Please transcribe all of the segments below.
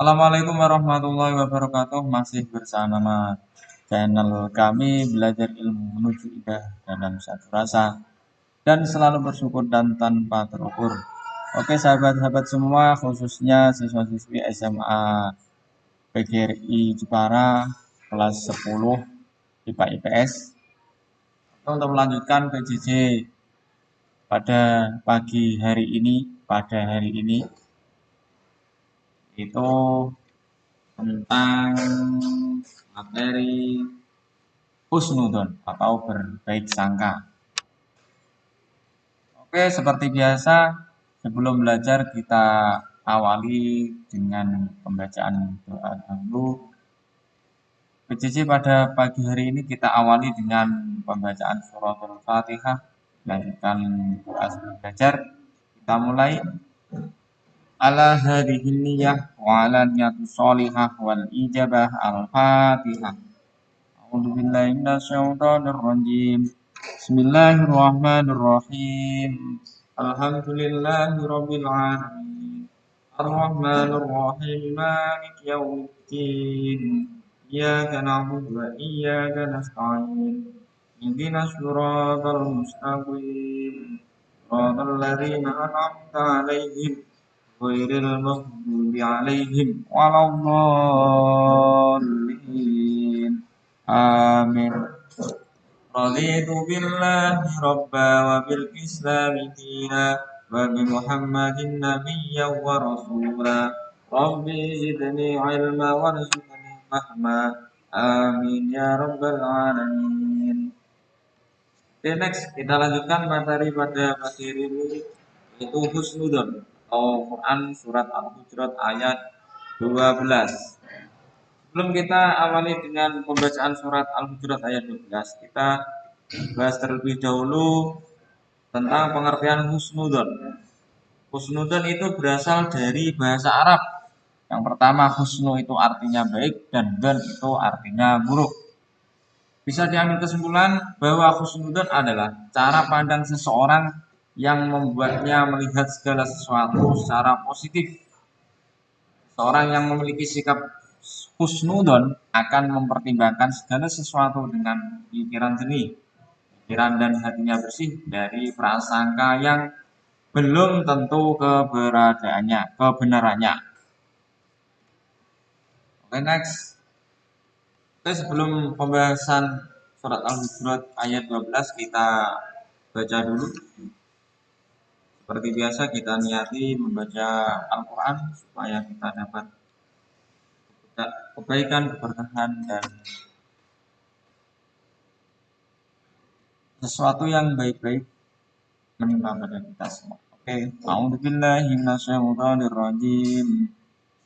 Assalamualaikum warahmatullahi wabarakatuh. Masih bersama channel kami belajar ilmu menuju indah dalam satu rasa dan selalu bersyukur dan tanpa terukur. Oke sahabat-sahabat semua, khususnya siswa-siswi SMA PGRI Jepara kelas 10 IPA IPS untuk melanjutkan PJJ pada hari ini itu tentang materi husnudon atau berbaik sangka. Oke, seperti biasa, sebelum belajar kita awali dengan pembacaan doa dahulu. PJJ pada pagi hari ini kita awali dengan pembacaan suratul Fatihah, lanjutkan doa sebelum belajar. Kita mulai ala hadhihi niyyah wa ala niyatus sholihah wal ijabah al-Fatihah. A'udzu billahi minasyaitonir rajim. Bismillahirrahmanirrahim. Alhamdulillahirabbil alamin. Arrahmanir rahim. Maliki yaumiddin. Iyyaka na'budu wa iyyaka nasta'in. Ihdinas siratal mustaqim. Shiratal ladzina an'amta 'alaihim ghairil maghdubi 'alaihim waladdallin. Amin. Raditu billahi rabba wa bil islami dina wa bi Muhammadin nabiyyan wa rasula. Rabbi zidni ilma warzuqni fahma. Amin ya rabbal alamin. Oke, next kita lanjutkan materi pada pagi ini yaitu husnudon atau Quran surat Al-Hujurat ayat 12. Sebelum kita awali dengan pembacaan surat Al-Hujurat ayat 12, kita bahas terlebih dahulu tentang pengertian husnudon. Husnudon itu berasal dari bahasa Arab. Yang pertama, husnu itu artinya baik dan don itu artinya buruk. Bisa diambil kesimpulan bahwa husnudon adalah cara pandang seseorang yang membuatnya melihat segala sesuatu secara positif. Seorang yang memiliki sikap husnudon akan mempertimbangkan segala sesuatu dengan pikiran jernih, pikiran dan hatinya bersih dari prasangka yang belum tentu kebenarannya. Oke, next. Oke, sebelum pembahasan surat Al-Hujurat ayat 12 kita baca dulu. Seperti biasa kita niati membaca Al-Quran supaya kita dapat kebaikan, keberkahan dan sesuatu yang baik-baik menimpa pada kita semua. Oke, a'udzubillahi minasyaitonirrajim.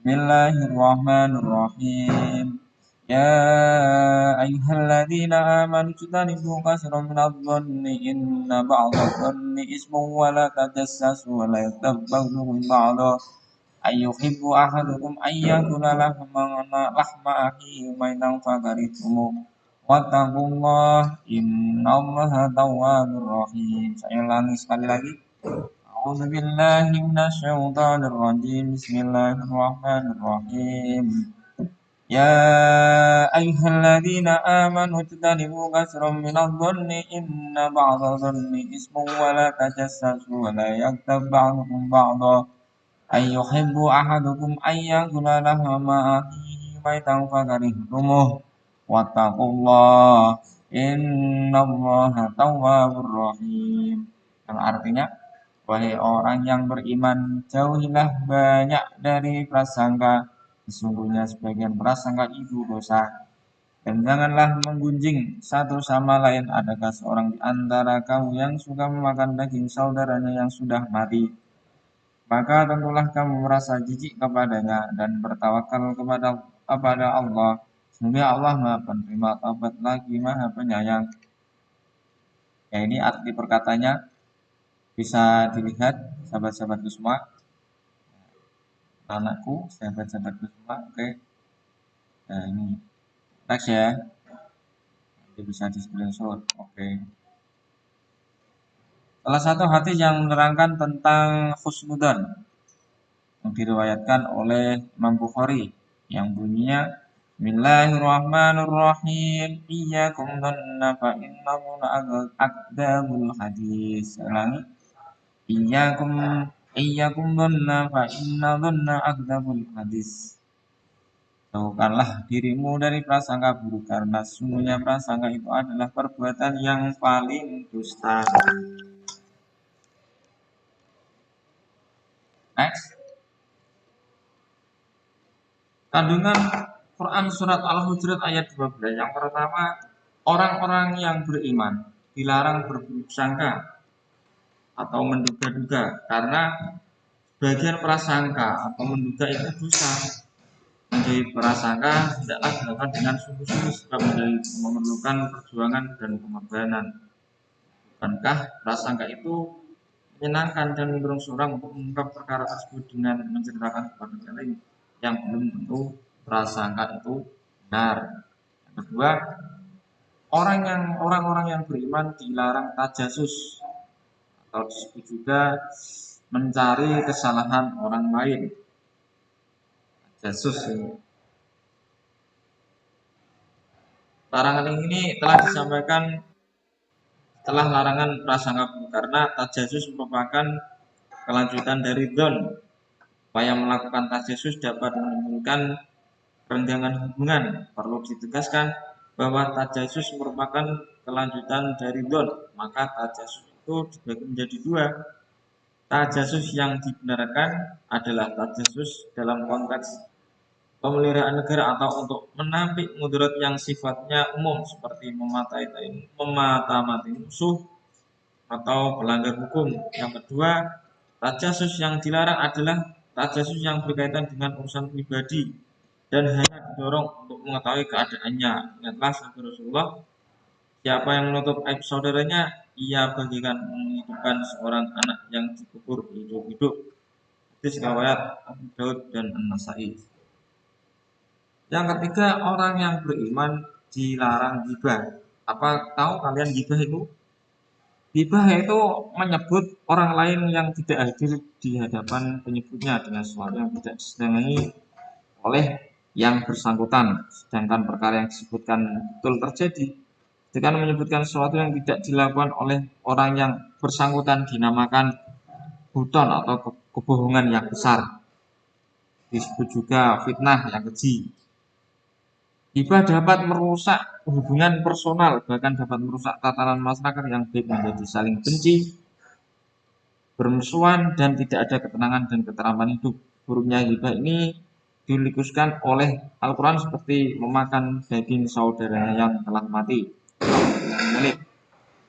Bismillahirrahmanirrahim. Ya ayyuhalladzina amanu ijtanibu katsiran minadh-dhanni inna ba'dadh-dhanni ismun wa la tajassasu wa la yaghtab ba'dukum ba'dha ayyuhibbu ahadukum ayyakula lahma akhihi maitan fakarihtumuh wattaqullah innallaha tawwabur rahim. Saya ulangi sekali lagi. A'udzu billahi minasyaitonir rajim. Bismillahirrahmanirrahim. Ya ayyuhalladzina amanu ijtanibu katsiran minadh-dhanni inna ba'dadh-dhanni ismun wa la tajassasu wa la yaghtab ba'dukum ba'dha ayyuhibbu ahadukum ayyakula lahma akhihi maitan fakarihtumuh wattaqullah innallaha tawwabur rahim. Yang artinya, wahai orang yang beriman, jauhilah banyak dari prasangka. Sesungguhnya sebagian prasangka itu dosa. Dan janganlah menggunjing satu sama lain. Adakah seorang di antara kamu yang suka memakan daging saudaranya yang sudah mati? Maka tentulah kamu merasa jijik kepadanya dan bertawakal kepada Allah. Sesungguhnya Allah Maha Penerima Taubat lagi Maha Penyayang. Ya, ini arti perkatanya bisa dilihat sahabat-sahabatku semua. Anakku, sahabat-sahabatku semua. Oke. Nah, ini teks ya. Nanti bisa di screenshot. Oke. Salah satu hadis yang menerangkan tentang husnudzon. yang diriwayatkan oleh Imam Bukhari yang bunyinya Bismillahirrahmanirrahim. Iyyakum dhanna fa inna dhanna aqdamul hadis. Ulangi. Iyyakum iyyakum dhanna fa inna dhanna aqdamul hadis. Jauhkanlah dirimu dari prasangka buruk karena sungguhnya prasangka itu adalah perbuatan yang paling dusta. Next. Kandungan Quran surat Al-Hujurat ayat 12. Yang pertama, orang-orang yang beriman dilarang berburuk sangka atau menduga-duga karena bagian prasangka atau menduga itu dosa. Menjadi prasangka tidaklah dilakukan dengan sungguh-sungguh sebab memerlukan perjuangan dan pengorbanan. Bukankah prasangka itu menyenangkan dan mendorong seorang untuk mengungkap perkara tersebut dengan menceritakan kepada yang lain yang belum tentu prasangka itu benar. Yang kedua, orang-orang yang beriman dilarang tajasus atau disebut juga mencari kesalahan orang lain. Tajasus ini. Larangan ini telah disampaikan setelah larangan prasangka buruk karena tajasus merupakan kelanjutan dari dzon. Upaya melakukan tajasus dapat menimbulkan kerenggangan hubungan. Perlu ditegaskan bahwa tajasus merupakan kelanjutan dari dzon. Maka tajasus itu dibagi menjadi dua. Tajasus yang dibenarkan adalah tajasus dalam konteks pemeliharaan negara atau untuk menampik mudarat yang sifatnya umum seperti memata-matai musuh atau pelanggar hukum. Yang kedua, tajasus yang dilarang adalah tajasus yang berkaitan dengan urusan pribadi dan hanya didorong untuk mengetahui keadaannya. Ingatlah sabda Rasulullah, siapa yang menutup aib saudaranya, ia bagikan menghidupkan seorang anak yang dikubur hidup-hidup. Hadis riwayat Abu Daud dan An-Nasai. Yang ketiga, orang yang beriman dilarang ghibah. Apa tahu kalian ghibah itu? Ghibah itu menyebut orang lain yang tidak hadir di hadapan penyebutnya dengan sesuatu yang tidak disenangi oleh yang bersangkutan. Sedangkan perkara yang disebutkan betul terjadi. Dengan menyebutkan sesuatu yang tidak dilakukan oleh orang yang bersangkutan dinamakan buhtan atau kebohongan yang besar. Disebut juga fitnah yang keji. Ghibah dapat merusak hubungan personal, bahkan dapat merusak tatanan masyarakat yang baik menjadi saling benci, bermusuhan, dan tidak ada ketenangan dan keteraman hidup. Buruknya ghibah ini dilikuskan oleh Al-Quran seperti memakan daging saudaranya yang telah mati.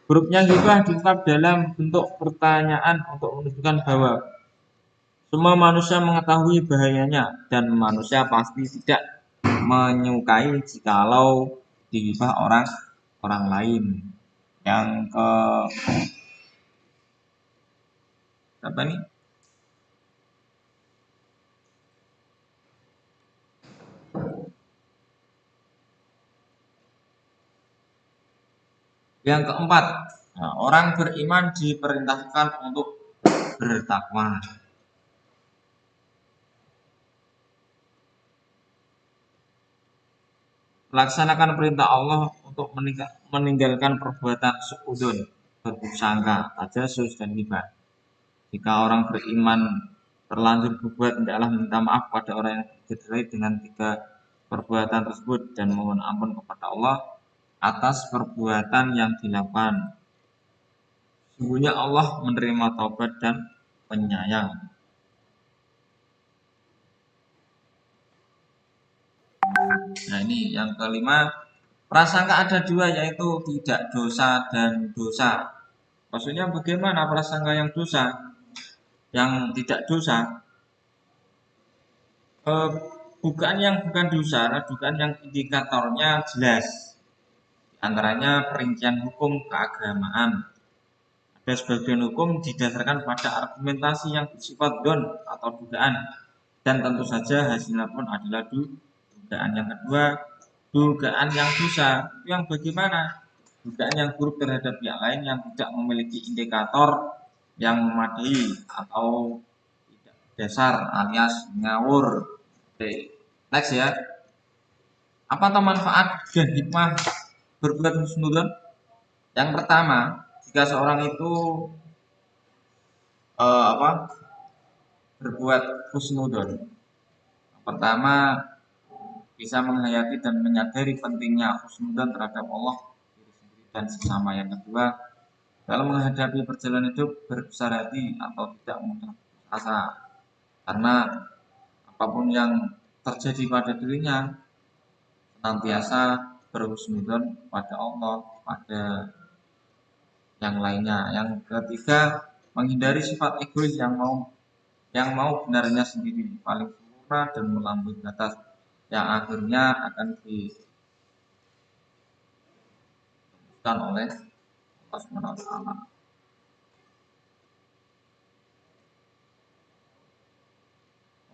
Buruknya ghibah diungkap dalam bentuk pertanyaan untuk menunjukkan bahwa semua manusia mengetahui bahayanya dan manusia pasti tidak menyukai jikalau dighibah orang lain. Yang ke apa nih? Yang keempat, orang beriman diperintahkan untuk bertakwa. Laksanakan perintah Allah untuk meninggalkan perbuatan suudzon, berburuk sangka, tajasus, dan ghibah. Jika orang beriman terlanjur berbuat, hendaklah minta maaf pada orang yang terkait dengan tiga perbuatan tersebut dan mohon ampun kepada Allah atas perbuatan yang dilakukan. Sungguhnya Allah menerima taubat dan penyayang. Nah ini yang kelima, prasangka ada dua, yaitu tidak dosa dan dosa. Maksudnya bagaimana prasangka yang dosa? Yang tidak dosa, dugaan yang bukan dosa, dugaan yang indikatornya jelas. Antaranya perincian hukum keagamaan. Ada sebagian hukum didasarkan pada argumentasi yang bersifat don atau dugaan, dan tentu saja hasilnya pun adalah dugaan. Yang kedua, dugaan yang dosa. Yang bagaimana? Dugaan yang buruk terhadap pihak lain yang tidak memiliki indikator yang memadai atau dasar alias ngawur. Oke, next ya. Apa manfaat dan hikmah berbuat husnudzon? Yang pertama, jika seorang itu apa berbuat husnudzon, pertama bisa menghayati dan menyadari pentingnya husnudzon terhadap Allah, diri sendiri dan sesama. Yang kedua, dalam menghadapi perjalanan hidup berbesar hati atau tidak mudah asa, karena apapun yang terjadi pada dirinya senantiasa berhusnudzon pada Allah, pada yang lainnya. Yang ketiga, menghindari sifat egois yang mau benarnya sendiri, paling sempurna dan melampaui batas, yang akhirnya akan dilakukan oleh Allah Subhanahu wa taala.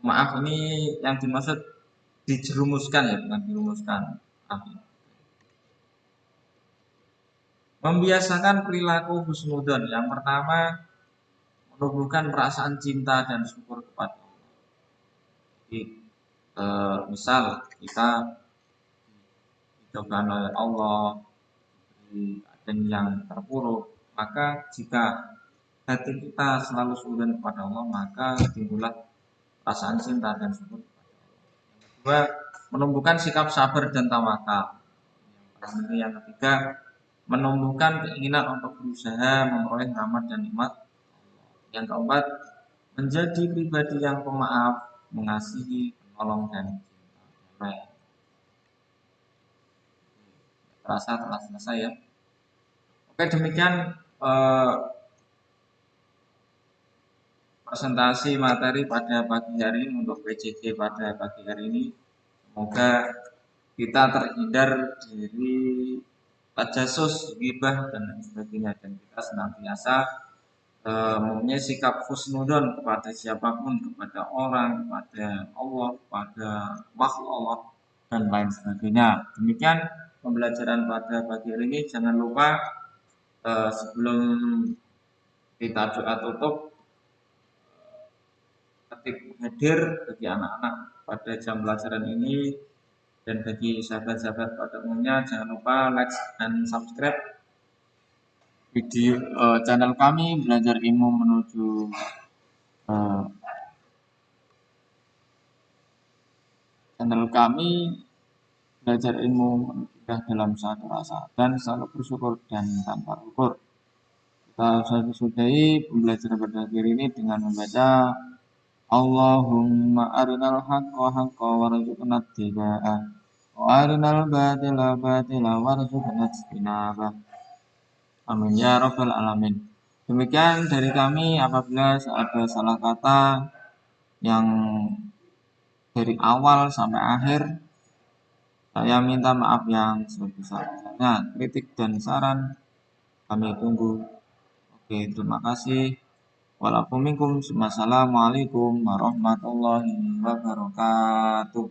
Maaf, ini yang dimaksud dijerumuskan ya, bukan dirumuskan. Membiasakan perilaku husnudzon. Yang pertama, menumbuhkan perasaan cinta dan syukur kepada Allah. Jadi, misal kita dicobaan oleh Allah, dan yang terpuruk, maka jika hati kita selalu sujud kepada Allah, maka timbullah perasaan cinta dan syukur kepada Allah. Yang kedua, menumbuhkan sikap sabar dan tawakal. Yang ketiga, menumbuhkan keinginan untuk berusaha memperoleh rahmat dan nikmat. Yang keempat, menjadi pribadi yang pemaaf, mengasihi, penolong dan cinta. Terasa telah selesai ya. Oke, demikian presentasi materi pada pagi hari ini untuk PJJ pada pagi hari ini. Semoga kita terhindar dari tajasus, ghibah dan lain sebagainya, dan kita senantiasa mempunyai sikap husnudzon kepada siapapun, kepada orang, kepada Allah, kepada makhluk Allah dan lain sebagainya. Demikian pembelajaran pada pagi hari ini. Jangan lupa sebelum kita doa tutup, ketik hadir bagi anak-anak pada jam pelajaran ini, dan bagi sahabat-sahabat pada umumnya jangan lupa like dan subscribe video channel kami Belajar Ilmu Menuju channel kami Belajar Ilmu Menuju dalam satu rasa, dan selalu bersyukur dan tanpa ukur. Kita sudahi pembelajaran pada hari ini dengan membaca Allahumma arinal haqqa haqqa warzuqna ittiba'ah wa arinal batila batila warzuqna ijtinabah. Amin ya rabbal alamin. Demikian dari kami. Apabila ada salah kata yang dari awal sampai akhir, saya minta maaf yang sebesar-besarnya. Kritik dan saran kami tunggu. Oke, terima kasih. Wassalamualaikum warahmatullahi wabarakatuh.